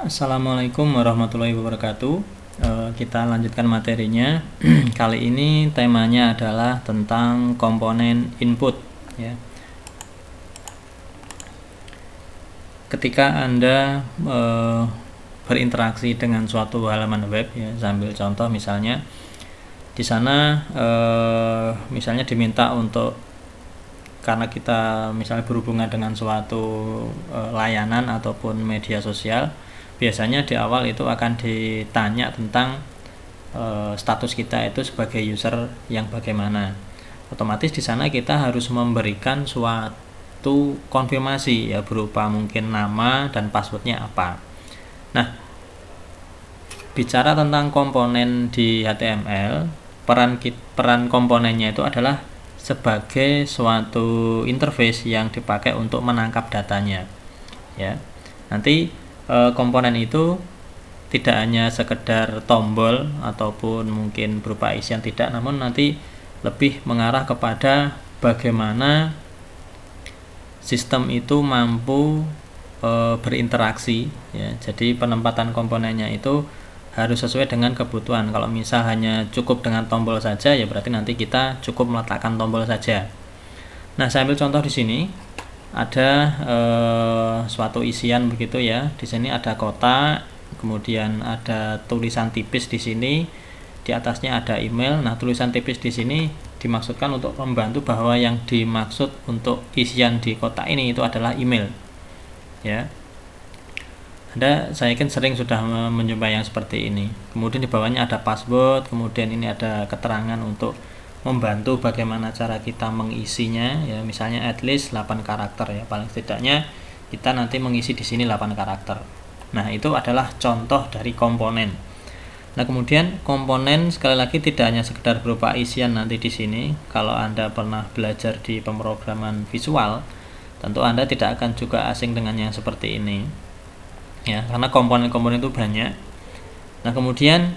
Assalamualaikum warahmatullahi wabarakatuh. Kita lanjutkan materinya. Kali ini temanya adalah tentang komponen input, ya. Ketika Anda berinteraksi dengan suatu halaman web, ya, sambil contoh misalnya di sana misalnya diminta untuk, karena kita misalnya berhubungan dengan suatu layanan ataupun media sosial, biasanya di awal itu akan ditanya tentang status kita itu sebagai user yang bagaimana. Otomatis di sana kita harus memberikan suatu konfirmasi, ya, berupa mungkin nama dan passwordnya apa. Nah, bicara tentang komponen di HTML, peran komponennya itu adalah sebagai suatu interface yang dipakai untuk menangkap datanya, ya. Nanti komponen itu tidak hanya sekedar tombol ataupun mungkin berupa isian, tidak, namun nanti lebih mengarah kepada bagaimana sistem itu mampu berinteraksi, ya. Jadi penempatan komponennya itu harus sesuai dengan kebutuhan. Kalau misal hanya cukup dengan tombol saja, ya berarti nanti kita cukup meletakkan tombol saja. Nah, saya ambil contoh di sini. Ada suatu isian begitu, ya. Di sini ada kotak, kemudian ada tulisan tipis di sini, di atasnya ada email. Nah, tulisan tipis di sini dimaksudkan untuk membantu bahwa yang dimaksud untuk isian di kotak ini itu adalah email, ya. Saya yakin sering sudah menjumpai yang seperti ini. Kemudian di bawahnya ada password, kemudian ini ada keterangan untuk membantu bagaimana cara kita mengisinya, ya, misalnya at least 8 karakter, ya, paling setidaknya kita nanti mengisi di sini 8 karakter. Nah, itu adalah contoh dari komponen. Nah, kemudian komponen sekali lagi tidak hanya sekedar berupa isian nanti di sini. Kalau Anda pernah belajar di pemrograman visual, tentu Anda tidak akan juga asing dengan yang seperti ini, ya, karena komponen-komponen itu banyak. Nah, kemudian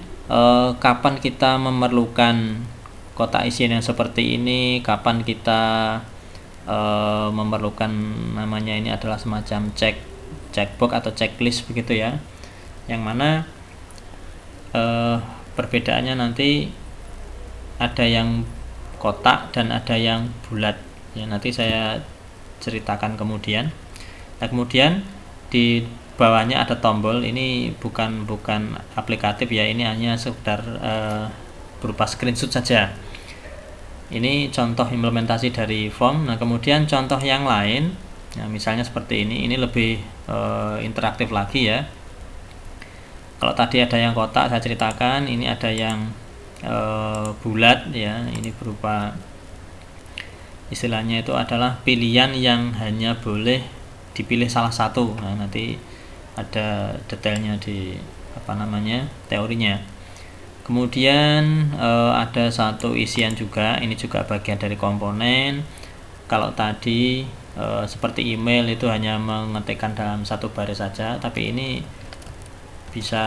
kapan kita memerlukan kotak isian yang seperti ini, kapan kita memerlukan, namanya ini adalah semacam checkbox atau checklist begitu, ya, yang mana perbedaannya nanti ada yang kotak dan ada yang bulat, ya, nanti saya ceritakan kemudian. Nah, kemudian di bawahnya ada tombol. Ini bukan aplikatif, ya, ini hanya sekedar berupa screenshot saja. Ini contoh implementasi dari form. Nah, kemudian contoh yang lain, nah, misalnya seperti ini lebih interaktif lagi, ya. Kalau tadi ada yang kotak, saya ceritakan, ini ada yang bulat, ya. Ini berupa, istilahnya itu adalah pilihan yang hanya boleh dipilih salah satu. Nah, nanti ada detailnya di teorinya. Kemudian ada satu isian juga, ini juga bagian dari komponen. Kalau tadi seperti email itu hanya mengetikkan dalam satu baris saja, tapi ini bisa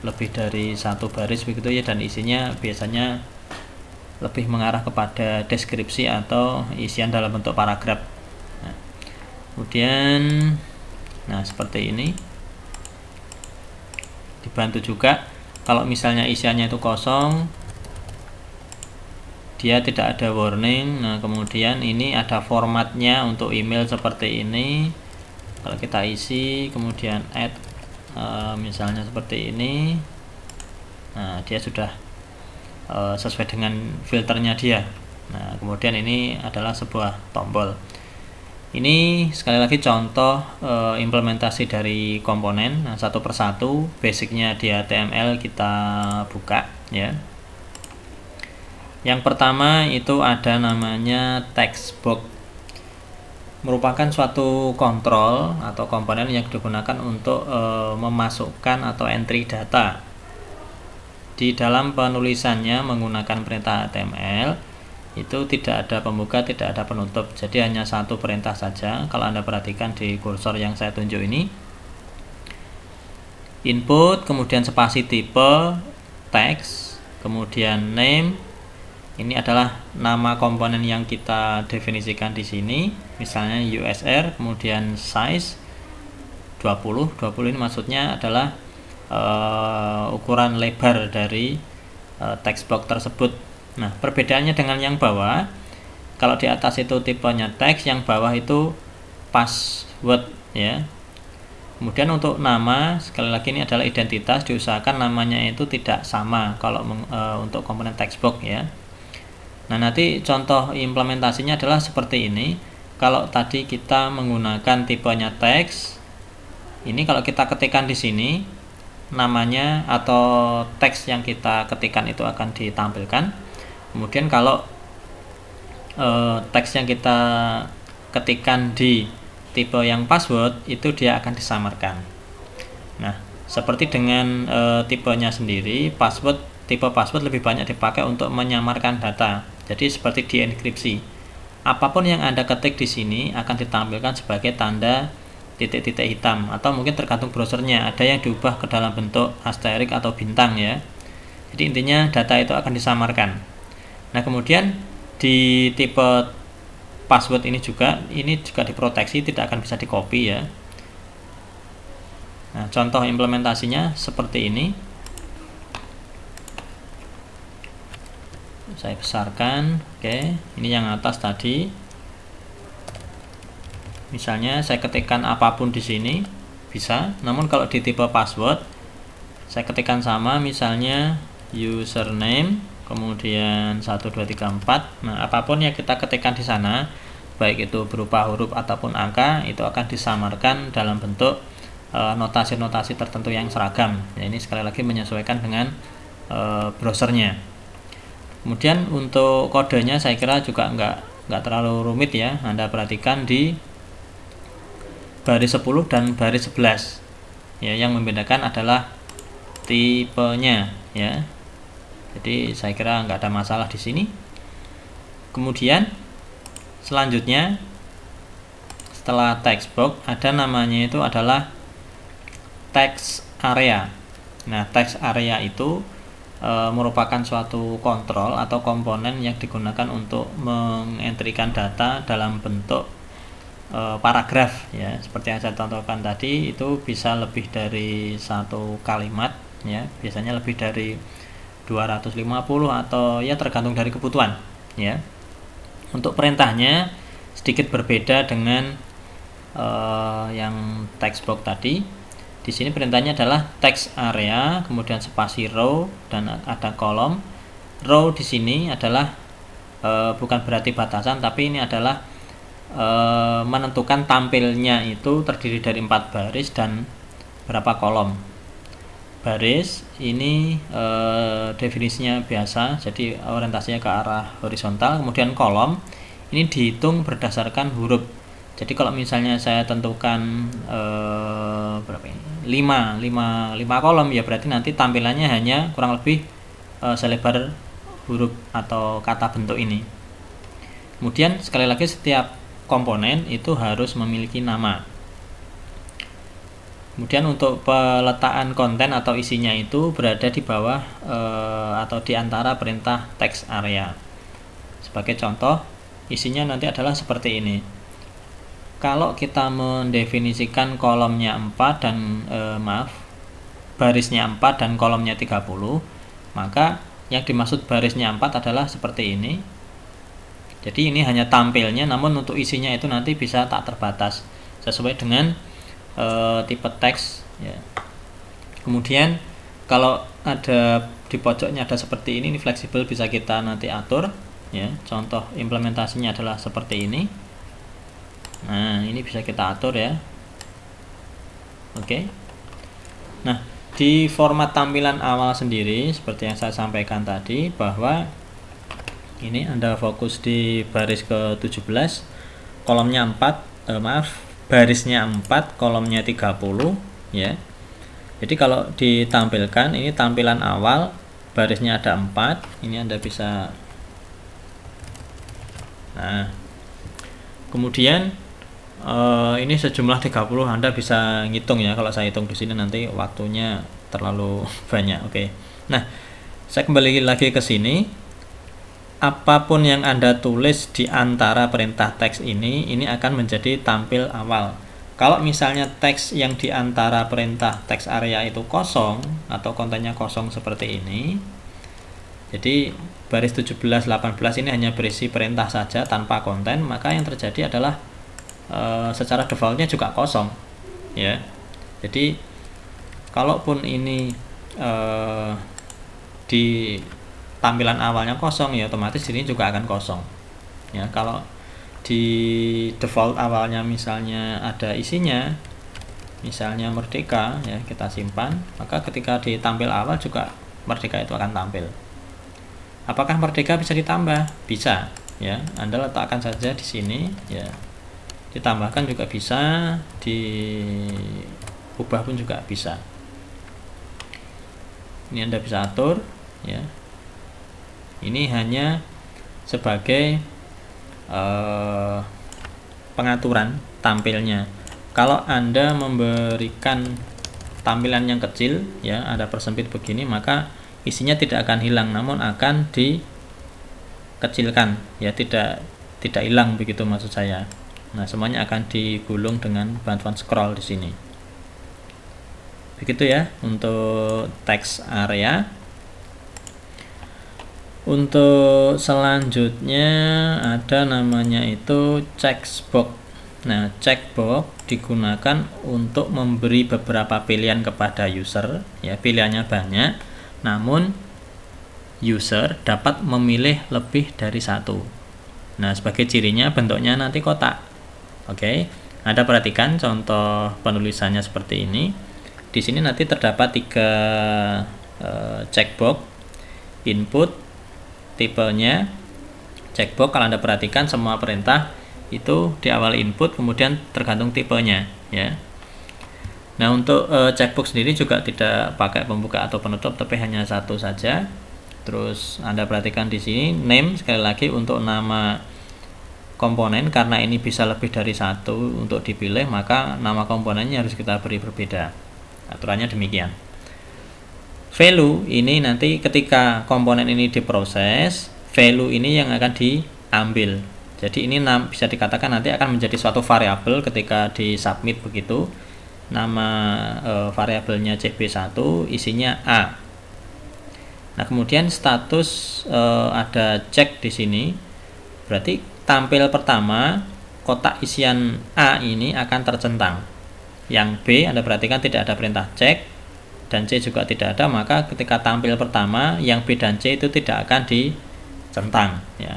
lebih dari satu baris begitu, ya, dan isinya biasanya lebih mengarah kepada deskripsi atau isian dalam bentuk paragraf. Nah, kemudian seperti ini dibantu juga kalau misalnya isiannya itu kosong, dia tidak ada warning. Nah, kemudian ini ada formatnya untuk email seperti ini. Kalau kita isi kemudian add misalnya seperti ini, nah, dia sudah sesuai dengan filternya dia. Nah, kemudian ini adalah sebuah tombol. Ini sekali lagi contoh implementasi dari komponen. Nah, satu persatu basicnya di HTML kita buka, ya. Yang pertama itu ada namanya text box, merupakan suatu kontrol atau komponen yang digunakan untuk memasukkan atau entry data. Di dalam penulisannya menggunakan perintah HTML itu tidak ada pembuka, tidak ada penutup, jadi hanya satu perintah saja. Kalau Anda perhatikan di kursor yang saya tunjuk ini, input, kemudian spasi tipe, text, kemudian name. Ini adalah nama komponen yang kita definisikan di sini, misalnya USR, kemudian size, 20 ini maksudnya adalah ukuran lebar dari text box tersebut. Nah, perbedaannya dengan yang bawah, kalau di atas itu tipenya teks, yang bawah itu password ya. Kemudian untuk nama, sekali lagi ini adalah identitas, diusahakan namanya itu tidak sama kalau untuk komponen text box ya. Nah, nanti contoh implementasinya adalah seperti ini. Kalau tadi kita menggunakan tipenya teks, ini kalau kita ketikkan di sini, namanya atau teks yang kita ketikkan itu akan ditampilkan. Kemudian kalau teks yang kita ketikkan di tipe yang password itu dia akan disamarkan. Nah, seperti dengan tipenya sendiri, tipe password lebih banyak dipakai untuk menyamarkan data. Jadi seperti di enkripsi, apapun yang Anda ketik di sini akan ditampilkan sebagai tanda titik-titik hitam, atau mungkin tergantung browsernya, ada yang diubah ke dalam bentuk asterik atau bintang ya. Jadi intinya data itu akan disamarkan. Nah, kemudian di tipe password ini juga diproteksi, tidak akan bisa di-copy ya. Nah, contoh implementasinya seperti ini. Saya besarkan. Oke, ini yang atas tadi. Misalnya saya ketikkan apapun di sini bisa, namun kalau di tipe password saya ketikkan sama, misalnya username kemudian 1 2 3 4. Nah, apapun yang kita ketikkan di sana, baik itu berupa huruf ataupun angka, itu akan disamarkan dalam bentuk notasi-notasi tertentu yang seragam. Ya, ini sekali lagi menyesuaikan dengan browsernya. Kemudian untuk kodenya saya kira juga nggak terlalu rumit ya. Anda perhatikan di baris 10 dan baris 11 ya, yang membedakan adalah tipenya ya. Jadi saya kira nggak ada masalah di sini. Kemudian selanjutnya setelah text box ada namanya itu adalah text area. Nah, text area itu merupakan suatu kontrol atau komponen yang digunakan untuk mengentrikan data dalam bentuk paragraf ya, seperti yang saya contohkan tadi. Itu bisa lebih dari satu kalimat ya, biasanya lebih dari 250 atau ya tergantung dari kebutuhan ya. Untuk perintahnya sedikit berbeda dengan yang text box tadi. Di sini perintahnya adalah text area, kemudian spasi row dan ada kolom. Row di sini adalah bukan berarti batasan, tapi ini adalah menentukan tampilnya itu terdiri dari 4 baris dan berapa kolom. Baris ini definisinya biasa, jadi orientasinya ke arah horizontal. Kemudian kolom ini dihitung berdasarkan huruf. Jadi kalau misalnya saya tentukan berapa ini? 5 kolom ya, berarti nanti tampilannya hanya kurang lebih selebar huruf atau kata bentuk ini. Kemudian sekali lagi setiap komponen itu harus memiliki nama. Kemudian untuk peletaan konten atau isinya itu berada di bawah atau di antara perintah text area. Sebagai contoh, isinya nanti adalah seperti ini. Kalau kita mendefinisikan kolomnya 4 dan barisnya 4 dan kolomnya 30, maka yang dimaksud barisnya 4 adalah seperti ini. Jadi ini hanya tampilnya, namun untuk isinya itu nanti bisa tak terbatas sesuai dengan tipe teks ya. Kemudian kalau ada di pojoknya ada seperti ini fleksibel, bisa kita nanti atur ya. Contoh implementasinya adalah seperti ini. Nah, ini bisa kita atur ya. Oke. Nah, di format tampilan awal sendiri seperti yang saya sampaikan tadi, bahwa ini Anda fokus di baris ke-17, kolomnya 4, barisnya 4, kolomnya 30 ya. Jadi kalau ditampilkan ini tampilan awal, barisnya ada 4, ini Anda bisa. Nah, kemudian ini sejumlah 30, Anda bisa ngitung ya. Kalau saya hitung di sini nanti waktunya terlalu banyak. Oke. Nah, saya kembali lagi ke sini. Apapun yang Anda tulis di antara perintah teks ini akan menjadi tampil awal. Kalau misalnya teks yang diantara perintah teks area itu kosong atau kontennya kosong seperti ini, jadi baris 17-18 ini hanya berisi perintah saja tanpa konten, maka yang terjadi adalah secara defaultnya juga kosong, ya. Jadi kalaupun ini di tampilan awalnya kosong, ya otomatis ini juga akan kosong, ya. Kalau di default awalnya misalnya ada isinya, misalnya merdeka, ya kita simpan, maka ketika ditampil awal juga merdeka itu akan tampil. Apakah merdeka bisa ditambah? Bisa, ya. Anda letakkan saja di sini, ya. Ditambahkan juga bisa, diubah pun juga bisa. Ini Anda bisa atur, ya. Ini hanya sebagai pengaturan tampilnya. Kalau Anda memberikan tampilan yang kecil, ya, ada persempit begini, maka isinya tidak akan hilang, namun akan dikecilkan, ya, tidak hilang begitu maksud saya. Nah, semuanya akan digulung dengan bantuan scroll di sini. Begitu ya untuk text area. Untuk selanjutnya ada namanya itu checkbox. Nah, checkbox digunakan untuk memberi beberapa pilihan kepada user, ya, pilihannya banyak, namun user dapat memilih lebih dari satu. Nah, sebagai cirinya bentuknya nanti kotak. Oke, Anda perhatikan contoh penulisannya seperti ini. Di sini nanti terdapat 3 checkbox, input, tipenya. Checkbox kalau Anda perhatikan semua perintah itu di awal input, kemudian tergantung tipenya, ya. Nah, untuk checkbox sendiri juga tidak pakai pembuka atau penutup, tapi hanya satu saja. Terus Anda perhatikan di sini name, sekali lagi untuk nama komponen, karena ini bisa lebih dari satu untuk dipilih, maka nama komponennya harus kita beri berbeda. Aturannya demikian. Value ini nanti ketika komponen ini diproses, value ini yang akan diambil. Jadi ini bisa dikatakan nanti akan menjadi suatu variabel ketika di submit begitu. Nama variabelnya cb1, isinya A. Nah, kemudian status ada check di sini. Berarti tampil pertama kotak isian A ini akan tercentang. Yang B Anda perhatikan tidak ada perintah check, dan C juga tidak ada, maka ketika tampil pertama yang B dan C itu tidak akan dicentang, ya.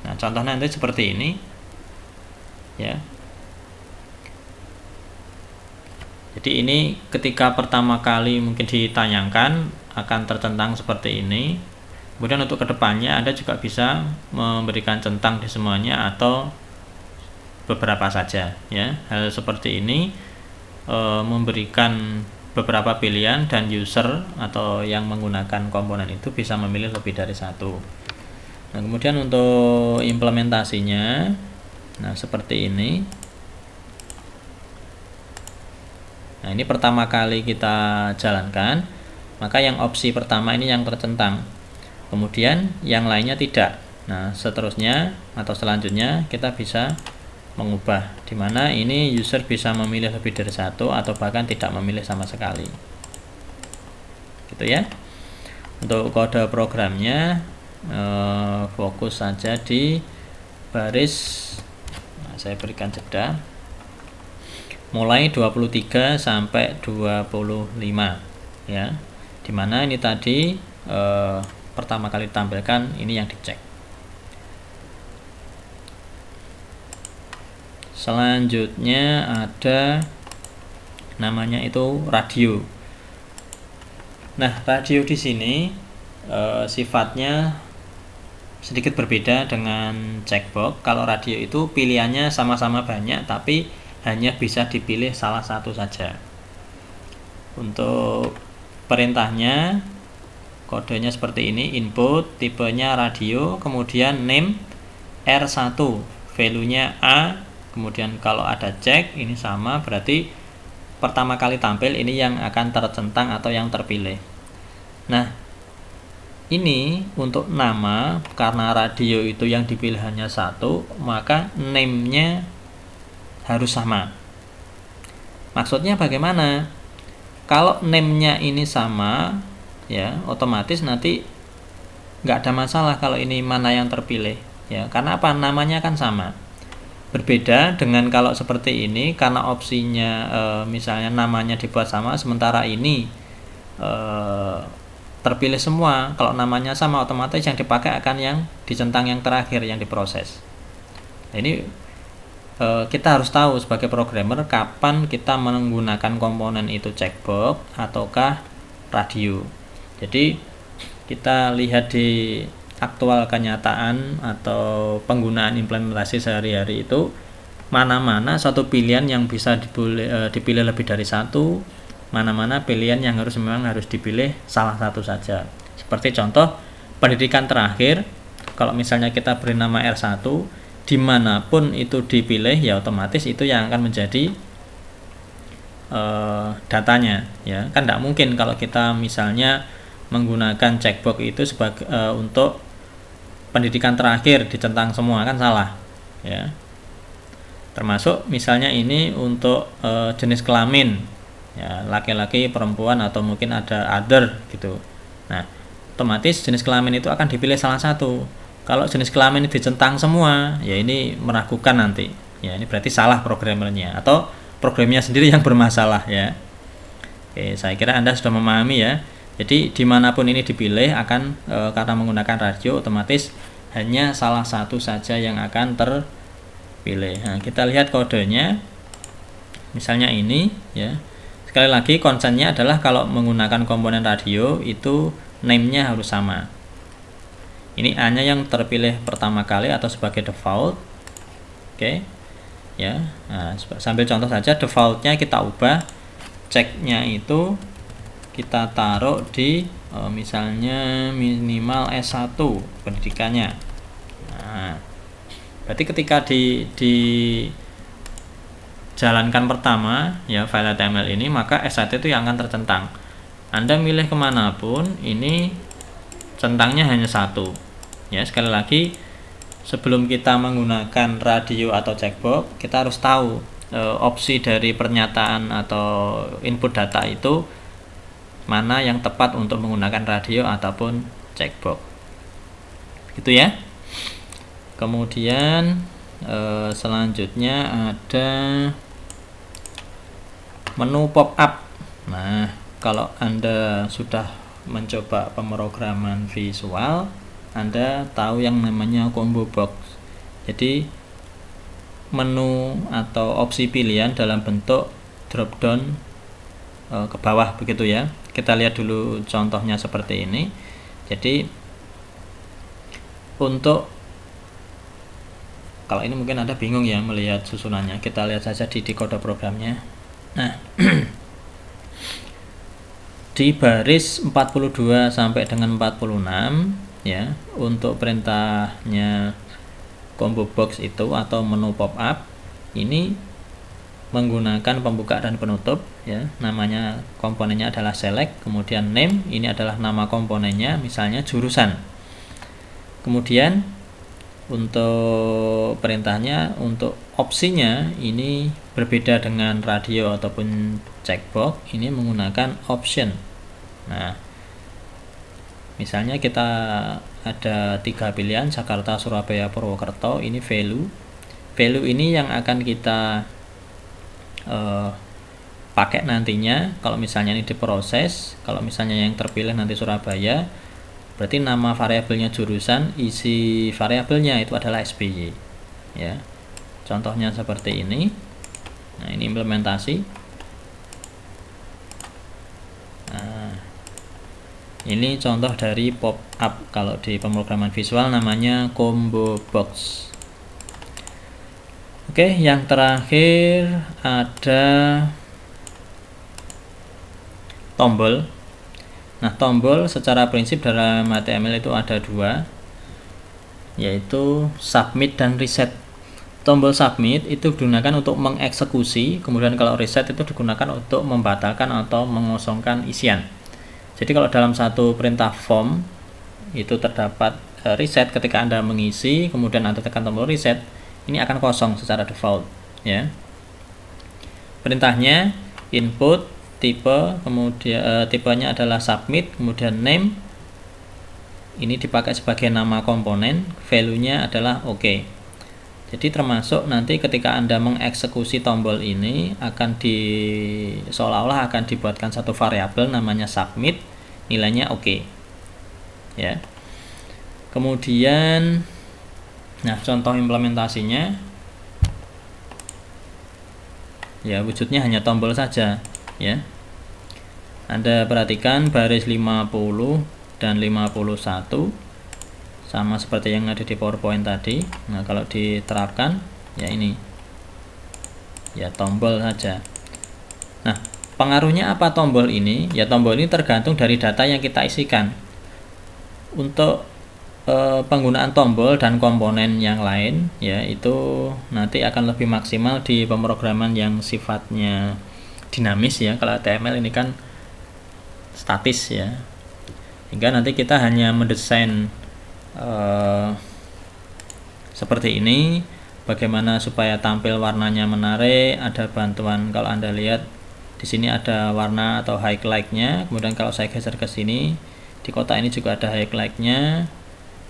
Nah, contohnya nanti seperti ini, ya. Jadi ini ketika pertama kali mungkin ditayangkan akan tercentang seperti ini. Kemudian untuk kedepannya Anda juga bisa memberikan centang di semuanya atau beberapa saja, ya. Hal seperti ini memberikan beberapa pilihan dan user atau yang menggunakan komponen itu bisa memilih lebih dari satu. Nah, kemudian untuk implementasinya, nah seperti ini. Nah, ini pertama kali kita jalankan, maka yang opsi pertama ini yang tercentang, kemudian yang lainnya tidak. Nah, seterusnya atau selanjutnya kita bisa mengubah, dimana ini user bisa memilih lebih dari satu atau bahkan tidak memilih sama sekali, gitu ya. Untuk kode programnya fokus saja di baris, nah, saya berikan jeda mulai 23 sampai 25, ya, dimana ini tadi pertama kali ditampilkan ini yang dicek. Selanjutnya ada namanya itu radio. Nah, radio di sini sifatnya sedikit berbeda dengan checkbox. Kalau radio itu pilihannya sama-sama banyak, tapi hanya bisa dipilih salah satu saja. Untuk perintahnya, kodenya seperti ini, input, tipenya radio, kemudian name R1, value-nya A, kemudian kalau ada check ini sama, berarti pertama kali tampil ini yang akan tercentang atau yang terpilih. Nah, ini untuk nama, karena radio itu yang dipilih hanya satu, maka name-nya harus sama. Maksudnya bagaimana? Kalau name-nya ini sama, ya otomatis nanti nggak ada masalah kalau ini mana yang terpilih, ya karena apa? Namanya kan sama. Berbeda dengan kalau seperti ini, karena opsinya misalnya namanya dibuat sama, sementara ini terpilih semua. Kalau namanya sama, otomatis yang dipakai akan yang dicentang yang terakhir yang diproses. Nah, ini kita harus tahu sebagai programmer kapan kita menggunakan komponen itu checkbox ataukah radio. Jadi kita lihat di aktual kenyataan atau penggunaan implementasi sehari-hari itu mana-mana satu pilihan yang bisa dipilih lebih dari satu, mana-mana pilihan yang memang harus dipilih salah satu saja. Seperti contoh pendidikan terakhir, kalau misalnya kita beri nama R1, dimanapun itu dipilih ya otomatis itu yang akan menjadi datanya, ya kan tidak mungkin kalau kita misalnya menggunakan checkbox itu sebagai untuk pendidikan terakhir dicentang semua, kan salah, ya. Termasuk misalnya ini untuk jenis kelamin, ya laki-laki, perempuan, atau mungkin ada other gitu. Nah otomatis jenis kelamin itu akan dipilih salah satu. Kalau jenis kelamin dicentang semua, ya ini meragukan nanti. Ya ini berarti salah programmernya atau programnya sendiri yang bermasalah, ya. Oke, saya kira Anda sudah memahami, ya. Jadi dimanapun ini dipilih akan karena menggunakan radio otomatis hanya salah satu saja yang akan terpilih. Nah, kita lihat kodenya. Misalnya ini, ya. Sekali lagi concernnya adalah kalau menggunakan komponen radio itu name-nya harus sama. Ini A-nya yang terpilih pertama kali atau sebagai default. Oke. Ya. Nah, sambil contoh saja, defaultnya kita ubah, check-nya itu kita taruh di misalnya minimal S1 pendidikannya. Nah, berarti ketika di jalankan pertama, ya file HTML ini, maka S1 itu yang akan tercentang. Anda milih kemanapun, ini centangnya hanya satu, ya. Sekali lagi, sebelum kita menggunakan radio atau checkbox, kita harus tahu opsi dari pernyataan atau input data itu mana yang tepat untuk menggunakan radio ataupun checkbox, gitu ya. Kemudian selanjutnya ada menu pop up. Nah, kalau Anda sudah mencoba pemrograman visual, Anda tahu yang namanya combo box. Jadi menu atau opsi pilihan dalam bentuk drop down ke bawah, begitu ya. Kita lihat dulu contohnya seperti ini. Jadi untuk kalau ini mungkin Anda bingung ya melihat susunannya, kita lihat saja di kode programnya. Nah, di baris 42 sampai dengan 46, ya, untuk perintahnya combo box itu atau menu pop up ini menggunakan pembuka dan penutup, ya. Namanya komponennya adalah select, kemudian name, ini adalah nama komponennya, misalnya jurusan. Kemudian untuk perintahnya, untuk opsinya ini berbeda dengan radio ataupun checkbox, ini menggunakan option. Nah, misalnya kita ada 3 pilihan, Jakarta, Surabaya, Purwokerto, ini value ini yang akan kita pakai nantinya. Kalau misalnya ini diproses, kalau misalnya yang terpilih nanti Surabaya, berarti nama variabelnya jurusan, isi variabelnya itu adalah SBY, ya. Contohnya seperti ini. Nah, ini implementasi. Nah, ini contoh dari pop up. Kalau di pemrograman visual namanya combo box. Oke, yang terakhir ada tombol. Nah, tombol secara prinsip dalam HTML itu ada 2, yaitu submit dan reset. Tombol submit itu digunakan untuk mengeksekusi, kemudian kalau reset itu digunakan untuk membatalkan atau mengosongkan isian. Jadi kalau dalam satu perintah form itu terdapat reset, ketika Anda mengisi kemudian Anda tekan tombol reset, ini akan kosong secara default, ya. perintahnya input, tipe, kemudian tipenya adalah submit, kemudian name ini dipakai sebagai nama komponen, value-nya adalah oke. Jadi termasuk nanti ketika Anda mengeksekusi tombol ini akan seolah-olah akan dibuatkan satu variabel namanya submit, nilainya oke. Ya. Kemudian nah, contoh implementasinya ya wujudnya hanya tombol saja, ya. Anda perhatikan baris 50 dan 51 sama seperti yang ada di PowerPoint tadi. Nah, kalau diterapkan ya ini ya tombol saja. Nah, pengaruhnya apa tombol ini? Ya tombol ini tergantung dari data yang kita isikan. Untuk penggunaan tombol dan komponen yang lain ya itu nanti akan lebih maksimal di pemrograman yang sifatnya dinamis ya. Kalau HTML ini kan statis ya, hingga nanti kita hanya mendesain seperti ini, bagaimana supaya tampil warnanya menarik. Ada bantuan, kalau Anda lihat di sini ada warna atau highlight-nya. Kemudian kalau saya geser ke sini di kotak ini juga ada highlight-nya.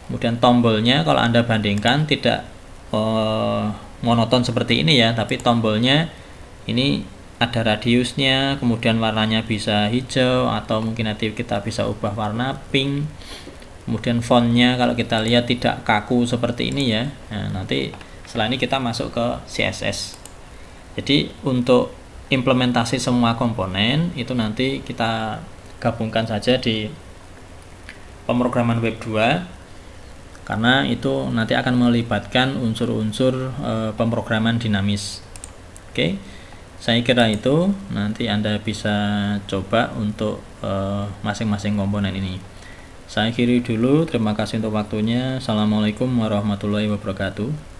Kemudian tombolnya kalau Anda bandingkan tidak monoton seperti ini ya, tapi tombolnya ini ada radiusnya, kemudian warnanya bisa hijau atau mungkin nanti kita bisa ubah warna pink. Kemudian fontnya kalau kita lihat tidak kaku seperti ini ya. Nah, nanti setelah ini kita masuk ke CSS. Jadi untuk implementasi semua komponen itu nanti kita gabungkan saja di pemrograman web 2, karena itu nanti akan melibatkan unsur-unsur pemrograman dinamis. Oke. Saya kira itu nanti Anda bisa coba untuk masing-masing komponen ini. Saya akhiri dulu, terima kasih untuk waktunya. Assalamualaikum warahmatullahi wabarakatuh.